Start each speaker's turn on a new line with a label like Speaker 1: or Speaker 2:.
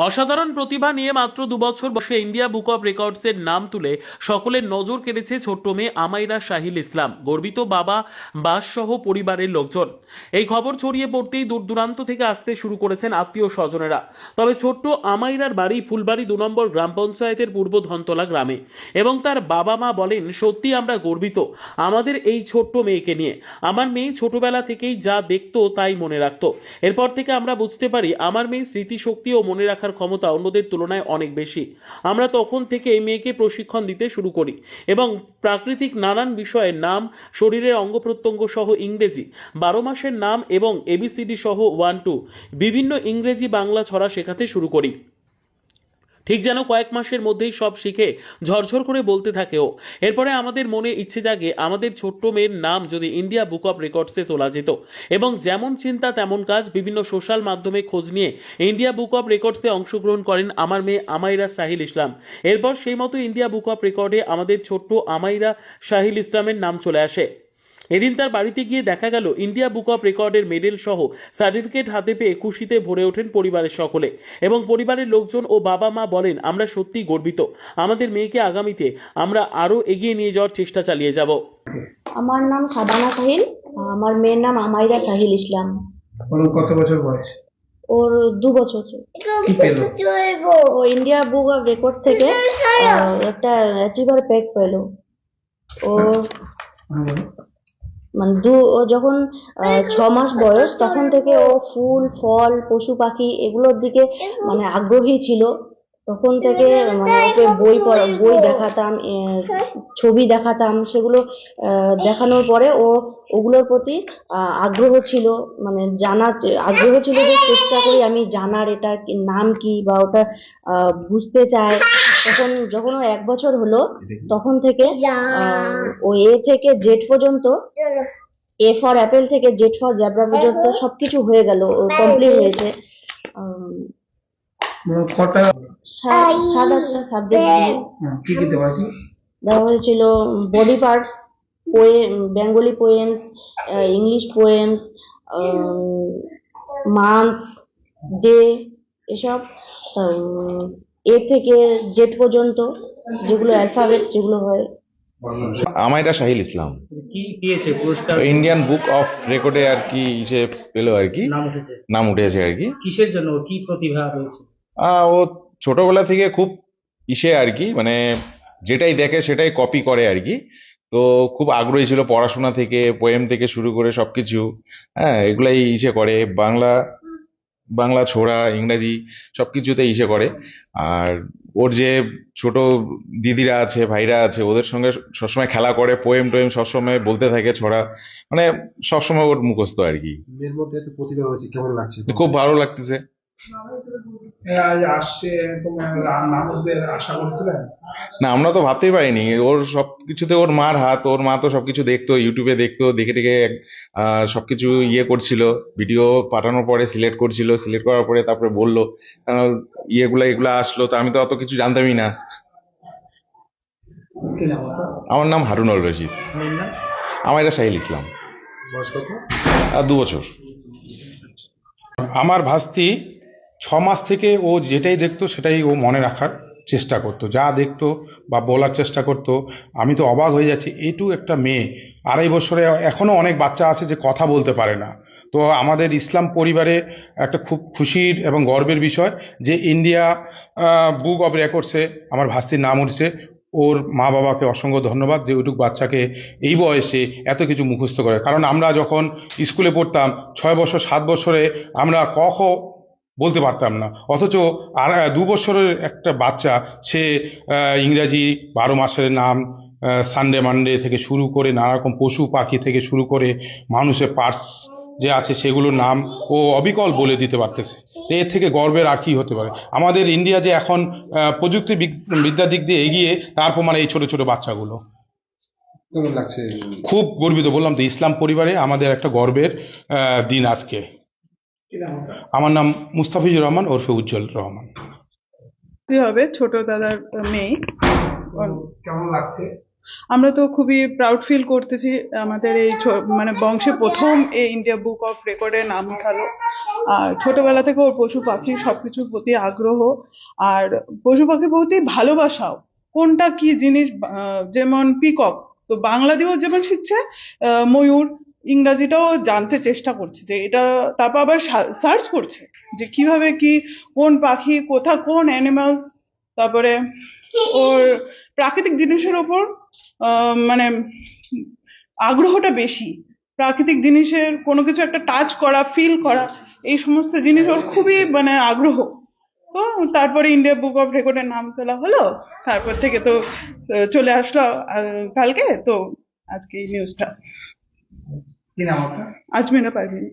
Speaker 1: অসাধারণ প্রতিভা নিয়ে মাত্র 2 বছর বয়সে ইন্ডিয়া বুক অব রেকর্ডসের নাম তুলে সকলের নজর কেড়েছে ছোট্ট মেয়ে আমাইরা শাহিল ইসলাম। গর্বিত বাবা বাস সহ পরিবারের লোকজন। এই খবর ছড়িয়ে পড়তেই দূর দূরান্ত থেকে আসতে শুরু করেছেন আত্মীয় স্বজনেরা। তবে ছোট্ট আমাইরার বাড়ি ফুলবাড়ি 2 নম্বর গ্রাম পঞ্চায়েতের পূর্ব ধনতলা গ্রামে এবং তার বাবা মা বলেন, সত্যি আমরা গর্বিত আমাদের এই ছোট্ট মেয়েকে নিয়ে। আমার মেয়ে ছোটবেলা থেকেই যা দেখতো তাই মনে রাখতো। এরপর থেকে আমরা বুঝতে পারি আমার মেয়ে স্মৃতিশক্তি ও মনে রাখার ক্ষমতা অন্যদের তুলনায় অনেক বেশি। আমরা তখন থেকে এই মেয়েকে প্রশিক্ষণ দিতে শুরু করি এবং প্রাকৃতিক নানান বিষয়ের নাম, শরীরের অঙ্গ প্রত্যঙ্গ সহ ইংরেজি 12 মাসের নাম এবং ABCD সহ 1-2 বিভিন্ন ইংরেজি বাংলা ছড়া শেখাতে শুরু করি। ঠিক যেন কয়েক মাসের মধ্যেই সব শিখে ঝরঝর করে বলতে থাকে ও। এরপরে আমাদের মনে ইচ্ছে জাগে আমাদের ছোট্ট মেয়ের নাম যদি ইন্ডিয়া বুক অব রেকর্ডসে তোলা যেত, এবং যেমন চিন্তা তেমন কাজ। বিভিন্ন সোশ্যাল মাধ্যমে খোঁজ নিয়ে ইন্ডিয়া বুক অব রেকর্ডসে অংশগ্রহণ করেন আমার মেয়ে আমাইরা শাহিল ইসলাম। এরপর সেই মতো ইন্ডিয়া বুক অব রেকর্ডে আমাদের ছোট্ট আমাইরা শাহিল ইসলামের নাম চলে আসে। এদিন তার বাড়িতে গিয়ে দেখা গেল ইন্ডিয়া বুক অব রেকর্ডের মেডেল সহ সার্টিফিকেট হাতে পেয়ে খুশিতে ভরে ওঠেন পরিবারের সকলে এবং পরিবারের লোকজন ও বাবা মা বলেন, আমরা সত্যি গর্বিত। আমাদের মেয়েকে আগামীতে আমরা আরও এগিয়ে নিয়ে যাওয়ার চেষ্টা চালিয়ে যাব।
Speaker 2: আমার নাম সাবানা সাহিল। আমার মেয়ের নাম আমাইরা শাহিল ইসলাম।
Speaker 3: ওর কত বছর বয়স?
Speaker 2: ওর 2 বছর।
Speaker 3: কি পেলো?
Speaker 2: ও ইন্ডিয়া বুক অফ রেকর্ড থেকে একটা অ্যাচিভার প্যাক পেলো। ও ও যখন 6 মাস বয়স তখন থেকে ও ফুল ফল পশু পাখি এগুলোর দিকে আগ্রহী ছিল। তখন থেকে ওকে বই দেখাতাম, ছবি দেখাতাম। সেগুলো দেখানোর পরে ও ওগুলোর প্রতি আগ্রহ ছিল, আগ্রহ ছিল যে চেষ্টা করি আমি জানার এটার নাম কি বা ওটা বুঝতে চাই। যখন ও 1 বছর হলো তখন থেকে ও A থেকে Z পর্যন্ত, A ফর অ্যাপেল থেকে Z ফর জেব্রা পর্যন্ত সবকিছু হয়ে গেল, কমপ্লিট হয়েছে।
Speaker 3: কটা
Speaker 2: 7-8টা সাবজেক্ট
Speaker 3: কি কি দেওয়া হয়েছে?
Speaker 2: দেওয়া হয়েছিল। Body parts, poem, Bengali poems, English poems, month, day, এসব A থেকে Z পর্যন্ত যেগুলো অ্যালফাবেট যেগুলো হয়।
Speaker 4: আমাইরা শাহিল ইসলাম
Speaker 3: কি পেয়েছে পুরস্কার?
Speaker 4: ইন্ডিয়ান বুক অফ রেকর্ডে আর কি পেলো আর কি, নাম উঠেছে আর কি।
Speaker 3: কিসের জন্য? ওর কি প্রতিভা রয়েছে?
Speaker 4: ও ছোটবেলা থেকে খুব আর কি, যেটাই দেখে সেটাই কপি করে আর কি। তো খুব আগ্রহী ছিল পড়াশোনা থেকে, পোয়েম থেকে শুরু করে সবকিছু। হ্যাঁ, এগুলাই করে বাংলা বাংলা ছোড়া, ইংরাজি সবকিছুতে করে। আর ওর যে ছোট দিদিরা আছে, ভাইরা আছে, ওদের সঙ্গে সবসময় খেলা করে, পোয়েম টোয়েম সবসময় বলতে থাকে, ছড়া সবসময় ওর মুখস্থ আর কি।
Speaker 3: এর মধ্যে এত প্রতিভা হয়েছে, কেমন লাগছে?
Speaker 4: খুব ভালো লাগতেছে।
Speaker 3: আজ আসছে, তোমার নাম উঠবে আশা করছিলেন?
Speaker 4: না, আমরা তো ভাবতেই পারিনি। ওর সবকিছুতে ওর মার হাত, ওর মা তো সবকিছু দেখতো, ইউটিউবে দেখতো, দেখে দেখে সবকিছু করছিল। ভিডিও পাঠানোর পরে সিলেক্ট করছিল, সিলেক্ট করার পরে তারপরে বললো এগুলা আসলো। তো আমি তো অত কিছু জানতামই না।
Speaker 3: কি নাম ওটা?
Speaker 4: আমার নাম হারুনুর রশিদ।
Speaker 3: মেয়ের নাম?
Speaker 4: আমাইরা শাহিল ইসলাম।
Speaker 3: বয়স কত?
Speaker 4: 2 বছর।
Speaker 5: আমার ভাস্তি 6 মাস থেকে ও যেটাই দেখতো সেটাই ও মনে রাখার চেষ্টা করতো, যা দেখতো বা বলার চেষ্টা করতো। আমি তো অবাক হয়ে যাচ্ছি, এইটুকু একটা মেয়ে 2.5 বছরে, এখনো অনেক বাচ্চা আছে যে কথা বলতে পারে না। তো আমাদের ইসলাম পরিবারে একটা খুব খুশির এবং গর্বের বিষয় যে ইন্ডিয়া বুক অব রেকর্ডসে আমার ভাস্তির নাম উঠছে। ওর মা বাবাকে অসংখ্য ধন্যবাদ যে ওইটুকু বাচ্চাকে এই বয়সে এত কিছু মুখস্থ করে। কারণ আমরা যখন স্কুলে পড়তাম 6 বছর 7 বছরে আমরা ক খ বলতে পারতাম না, অথচ 2 বছরের একটা বাচ্চা সে ইংরাজি 12 মাসের নাম, সানডে মানডে থেকে শুরু করে নানা রকম পশু পাখি থেকে শুরু করে মানুষের পার্টস যে আছে সেগুলোর নাম ও অবিকল বলে দিতে পারতেছে। এর থেকে গর্বের আর কি হতে পারে? আমাদের ইন্ডিয়া যে এখন প্রযুক্তি বিদ্যার দিক দিয়ে এগিয়ে, তার প্রমাণ এই ছোট ছোট বাচ্চাগুলো।
Speaker 3: কেমন লাগছে?
Speaker 5: খুব গর্বিত, বললাম তো, ইসলাম পরিবারে আমাদের একটা গর্বের দিন আজকে।
Speaker 3: কি নাম ওটা?
Speaker 5: আমার নাম মুস্তাফিজুর রহমান ওরফে উজ্জ্বল রহমান।
Speaker 6: হবে ছোট দাদার মেয়ে।
Speaker 3: কেমন লাগছে?
Speaker 6: আমরা তো খুবই প্রাউড ফিল করতেছি, আমাদের এই মানে বংশে প্রথম এই ইন্ডিয়া বুক অফ রেকর্ডে নাম উঠালো। আর ছোটবেলা থেকে ওর পশু পাখি সবকিছুর প্রতি আগ্রহ, আর পশু পাখির প্রতি ভালোবাসাও। কোনটা কি জিনিস, যেমন পিকক, তো বাংলা দিয়েও যেমন শিখছে, ময়ূর, ইংরাজিটাও জানতে চেষ্টা করছে যে এটা, তারপর আবার সার্চ করছে যে কিভাবে কি, কোন পাখি কোন অ্যানিমালস। তারপরে ওর প্রাকৃতিক জিনিসের ওপর মানে আগ্রহটা বেশি। প্রাকৃতিক জিনিসের কোনো কিছু একটা টাচ করা, ফিল করা, এই সমস্ত জিনিস ওর খুবই মানে আগ্রহ। তো তারপরে ইন্ডিয়া বুক অফ রেকর্ডের নাম তোলা হলো, তারপর থেকে তো চলে আসলো কালকে, তো আজকে এই নিউজটা।
Speaker 3: কি নাম আপনার?
Speaker 6: আজমিরা পারভিন।